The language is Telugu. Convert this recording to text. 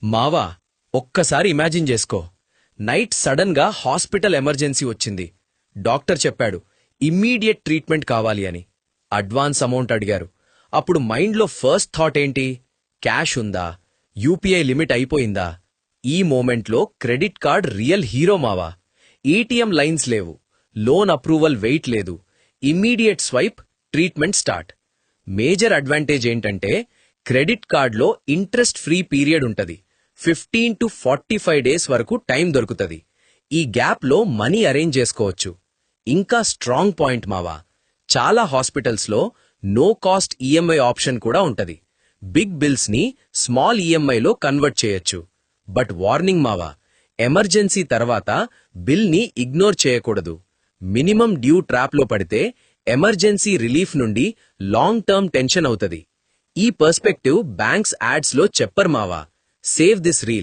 మావా, ఒక్కసారి ఇమాజిన్ చేసుకో. నైట్ సడన్ గా హాస్పిటల్ ఎమర్జెన్సీ వచ్చింది. డాక్టర్ చెప్పాడు ఇమ్మీడియట్ ట్రీట్మెంట్ కావాలి అని. అడ్వాన్స్ అమౌంట్ అడిగారు. అప్పుడు మైండ్లో ఫస్ట్ థాట్ ఏంటి? క్యాష్ ఉందా? యూపీఐ లిమిట్ అయిపోయిందా? ఈ మోమెంట్లో క్రెడిట్ కార్డ్ రియల్ హీరో మావా. ఏటీఎం లైన్స్ లేవు, లోన్ అప్రూవల్ వెయిట్ లేదు, immediate swipe, treatment start. Major advantage ఏంటంటే క్రెడిట్ కార్డ్లో ఇంట్రెస్ట్ ఫ్రీ పీరియడ్ ఉంటది. 15 to 45 డేస్ వరకు టైం దొరుకుతుంది. ఈ గ్యాప్లో మనీ అరేంజ్ చేసుకోవచ్చు. ఇంకా స్ట్రాంగ్ పాయింట్ మావా, చాలా హాస్పిటల్స్లో నో కాస్ట్ ఈఎంఐ ఆప్షన్ కూడా ఉంటది. బిగ్ బిల్స్ ని స్మాల్ ఈఎంఐలో కన్వర్ట్ చేయొచ్చు. బట్ వార్నింగ్ మావా, ఎమర్జెన్సీ తర్వాత బిల్ ని ఇగ్నోర్ చేయకూడదు. మినిమం డ్యూ ట్రాప్లో పడితే ఎమర్జెన్సీ రిలీఫ్ నుండి లాంగ్ టర్మ్ టెన్షన్ అవుతుంది. ఈ పర్స్పెక్టివ్ బ్యాంక్స్ యాడ్స్ లో చెప్పరు మావా. Save this reel.